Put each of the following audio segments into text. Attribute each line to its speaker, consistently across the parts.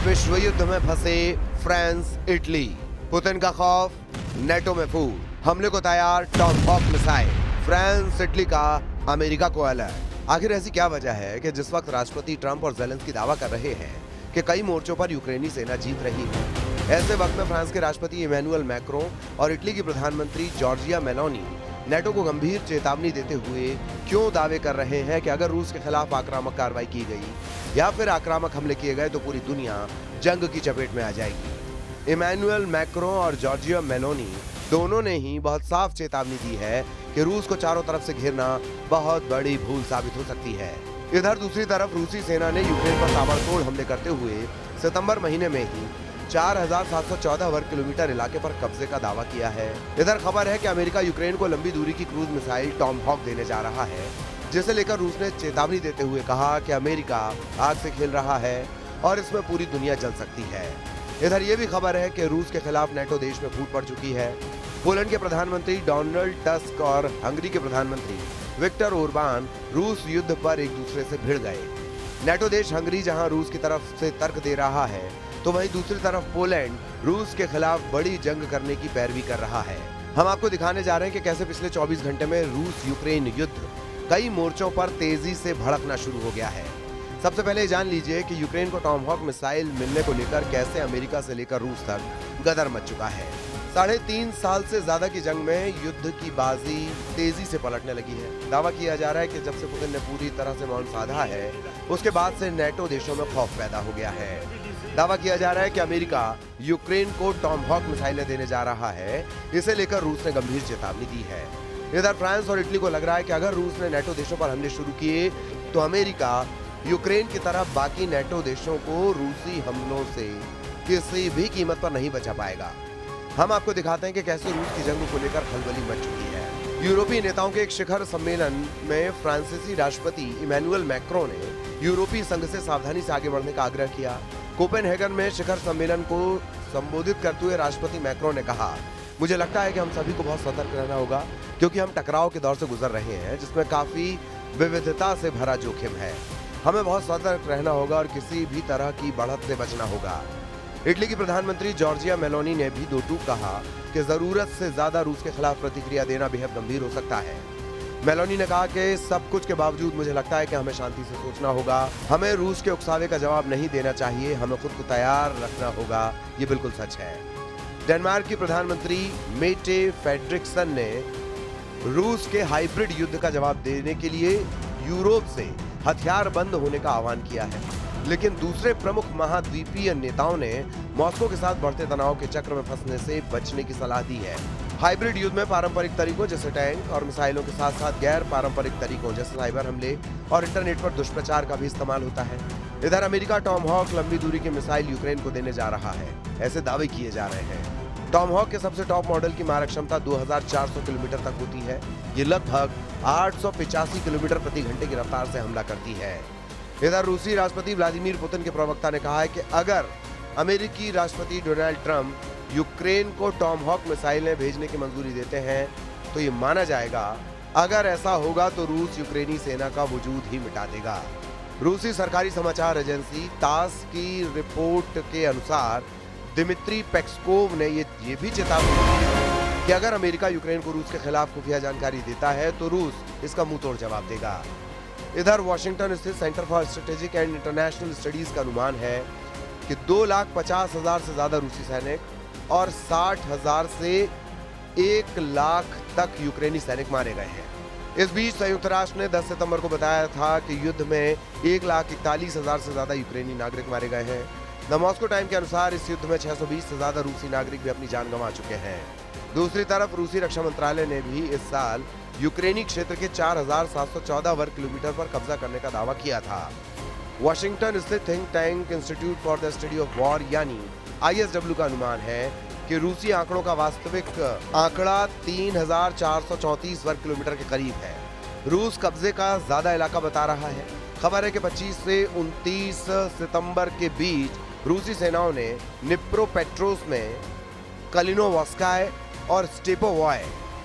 Speaker 1: विश्व युद्ध में फंसे फ्रांस इटली। पुतिन का खौफ, नेटो में फूट, हमले को तैयार टॉमहॉक मिसाइल। फ्रांस इटली का अमेरिका को अलर्ट। आखिर ऐसी क्या वजह है कि जिस वक्त राष्ट्रपति ट्रंप और जेलेंस्की दावा कर रहे हैं कि कई मोर्चों पर यूक्रेनी सेना जीत रही है, ऐसे वक्त में फ्रांस के राष्ट्रपति इमैनुअल मैक्रों और इटली की प्रधानमंत्री जॉर्जिया मेलोनी नेटो को गंभीर चेतावनी देते हुए क्यों दावे कर रहे हैं कि अगर रूस के खिलाफ आक्रामक कार्रवाई की गई या फिर आक्रामक हमले किए गए तो पूरी दुनिया जंग की चपेट में आ जाएगी। इमैनुअल मैक्रों और जॉर्जिया मेलोनी दोनों ने ही बहुत साफ चेतावनी दी है कि रूस को चारों तरफ से घेरना बहुत बड़ी भूल साबित हो सकती है। इधर दूसरी तरफ रूसी सेना ने यूक्रेन पर ताबड़तोड़ हमले करते हुए सितंबर महीने में ही 4,714 वर्ग किलोमीटर इलाके पर कब्जे का दावा किया है। इधर खबर है कि अमेरिका यूक्रेन को लंबी दूरी की क्रूज मिसाइल टॉमहॉक देने जा रहा है, जिसे लेकर रूस ने चेतावनी देते हुए कहा कि अमेरिका आग से खेल रहा है और इसमें पूरी दुनिया जल सकती है। इधर ये भी खबर है कि रूस के खिलाफ नेटो देश में फूट पड़ चुकी है। पोलैंड के प्रधानमंत्री डोनाल्ड टस्क और हंगरी के प्रधानमंत्री विक्टर ओरबान रूस युद्ध पर एक दूसरे से भिड़ गए। नेटो देश हंगरी जहां रूस की तरफ से तर्क दे रहा है, तो वहीं दूसरी तरफ पोलैंड रूस के खिलाफ बड़ी जंग करने की पैरवी कर रहा है। हम आपको दिखाने जा रहे हैं कि कैसे पिछले 24 घंटे में रूस यूक्रेन युद्ध कई मोर्चों पर तेजी से भड़कना शुरू हो गया है। सबसे पहले जान लीजिए कि यूक्रेन को टॉमहॉक मिसाइल मिलने को लेकर कैसे अमेरिका से लेकर रूस तक गदर मच चुका है। 3.5 साल से ज्यादा की जंग में युद्ध की बाजी तेजी से पलटने लगी है। दावा किया जा रहा है कि जब से पुतिन ने पूरी तरह से मौन साधा है, उसके बाद से नेटो देशों में खौफ पैदा हो गया है। दावा किया जा रहा है कि अमेरिका यूक्रेन को टॉमहॉक मिसाइलें देने जा रहा है। इसे लेकर रूस ने गंभीर चेतावनी दी है। इधर फ्रांस और इटली को लग रहा है कि अगर रूस ने नेटो देशों पर हमले शुरू किए तो अमेरिका यूक्रेन की तरह बाकी नेटो देशों को रूसी हमलों से किसी भी कीमत पर नहीं बचा पाएगा। हम आपको दिखाते हैं कि कैसे रूस की जंग को लेकर खलबली मच चुकी है। यूरोपीय नेताओं के एक शिखर सम्मेलन में फ्रांसीसी राष्ट्रपति इमैनुअल मैक्रों ने यूरोपीय संघ से सावधानी से आगे बढ़ने का आग्रह किया। कोपेनहेगन में शिखर सम्मेलन को संबोधित करते हुए राष्ट्रपति मैक्रों ने कहा, मुझे लगता है कि हम सभी को बहुत सतर्क रहना होगा, क्योंकि हम टकराव के दौर से गुजर रहे हैं जिसमें काफी विविधता से भरा जोखिम है। हमें बहुत सतर्क रहना होगा और किसी भी तरह की बढ़त से बचना होगा। इटली की प्रधानमंत्री जॉर्जिया मेलोनी ने भी दो टूक कहा कि जरूरत से ज्यादा रूस के खिलाफ प्रतिक्रिया देना बेहद गंभीर हो सकता है। मेलोनी ने कहा कि सब कुछ के बावजूद मुझे लगता है कि हमें शांति से सोचना होगा। हमें रूस के उकसावे का जवाब नहीं देना चाहिए, हमें खुद को तैयार रखना होगा। ये बिल्कुल सच है। डेनमार्क की प्रधानमंत्री मेटे फ्रेडरिक्सन ने रूस के हाइब्रिड युद्ध का जवाब देने के लिए यूरोप से हथियार बंद होने का आह्वान किया है, लेकिन दूसरे प्रमुख महाद्वीपीय नेताओं ने मॉस्को के साथ बढ़ते तनाव के चक्र में फंसने से बचने की सलाह दी है। हाइब्रिड युद्ध में पारंपरिक तरीकों जैसे टैंक और मिसाइलों के साथ साथ गैर पारंपरिक तरीकों जैसे साइबर हमले और इंटरनेट पर दुष्प्रचार का भी इस्तेमाल होता है। इधर अमेरिका टॉमहॉक लंबी दूरी की मिसाइल यूक्रेन को देने जा रहा है, ऐसे दावे किए जा रहे हैं। टॉमहॉक के सबसे टॉप मॉडल की मारक क्षमता 2400 किलोमीटर तक होती है। ये लगभग 885 किलोमीटर प्रति घंटे की रफ्तार से हमला करती है। इधर रूसी राष्ट्रपति व्लादिमीर पुतिन के प्रवक्ता ने कहा है कि अगर अमेरिकी राष्ट्रपति डोनाल्ड ट्रंप यूक्रेन को टॉमहॉक मिसाइलें भेजने की मंजूरी देते हैं तो ये माना जाएगा। अगर ऐसा होगा तो रूस यूक्रेनी सेना का वजूद ही मिटा देगा। रूसी सरकारी समाचार एजेंसी तास की रिपोर्ट के अनुसार दिमित्री पेस्कोव ने ये भी चेतावनी दी है कि अगर अमेरिका यूक्रेन को रूस के खिलाफ खुफिया जानकारी देता है तो रूस इसका मुंहतोड़ जवाब देगा। इधर वॉशिंगटन स्थित centre for strategic and international studies का अनुमान है कि 2,50,000 से ज्यादा रूसी सैनिक और 60,000 से 1 लाख तक यूक्रेनी सैनिक मारे गए हैं। इस बीच संयुक्त राष्ट्र ने 10 सितंबर को बताया था कि युद्ध में 1,41,000 से ज्यादा यूक्रेनी नागरिक मारे गए हैं। द मॉस्को टाइम के अनुसार इस युद्ध में 620 से ज्यादा रूसी नागरिक भी अपनी जान गंवा चुके हैं। दूसरी तरफ रूसी रक्षा मंत्रालय ने भी इस साल यूक्रेनी क्षेत्र के 4,714 वर्ग किलोमीटर पर कब्जा करने का दावा किया था। वॉशिंगटन स्थित think tank institute for the study of war यानी ISW का अनुमान है कि रूसी आंकड़ों का वास्तविक आंकड़ा 3,434 वर्ग किलोमीटर के करीब है। रूस कब्जे का ज्यादा इलाका बता रहा है। खबर है कि 25 से 29 सितंबर के बीच रूसी सेनाओं ने निप्रोपेट्रोव्स्क में, कलिनोवस्काय और स्टेपोवॉय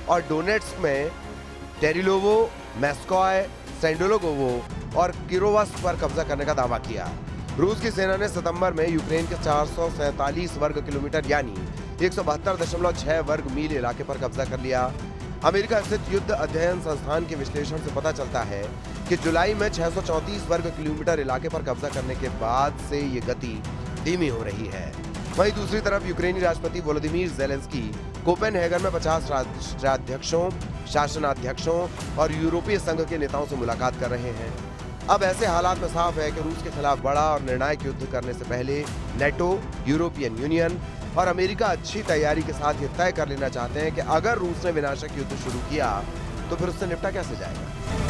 Speaker 1: और डोनेट्स्क में टेरिलोवो, मेस्कोय, सेंडोलोगोवो और किरोवस्क पर कब्जा करने का दावा किया। रूस की सेना ने सितंबर में यूक्रेन के 447 वर्ग किलोमीटर यानी 172.6 वर्ग मील इलाके पर कब्जा कर लिया। अमेरिका स्थित युद्ध अध्ययन संस्थान के विश्लेषण से पता चलता है कि जुलाई में 634 वर्ग किलोमीटर इलाके पर कब्जा करने के बाद से ये गति धीमी हो रही है। वहीं दूसरी तरफ यूक्रेनी राष्ट्रपति वोलोदिमीर ज़ेलेंस्की कोपेनहेगन में 50 राष्ट्राध्यक्षों, शासनाध्यक्षों और यूरोपीय संघ के नेताओं से मुलाकात कर रहे हैं। अब ऐसे हालात में साफ है कि रूस के खिलाफ बड़ा और निर्णायक युद्ध करने से पहले नेटो, यूरोपियन यूनियन और अमेरिका अच्छी तैयारी के साथ ये तय कर लेना चाहते हैं कि अगर रूस ने विनाशक युद्ध शुरू किया तो फिर उससे निपटा कैसे जाएगा।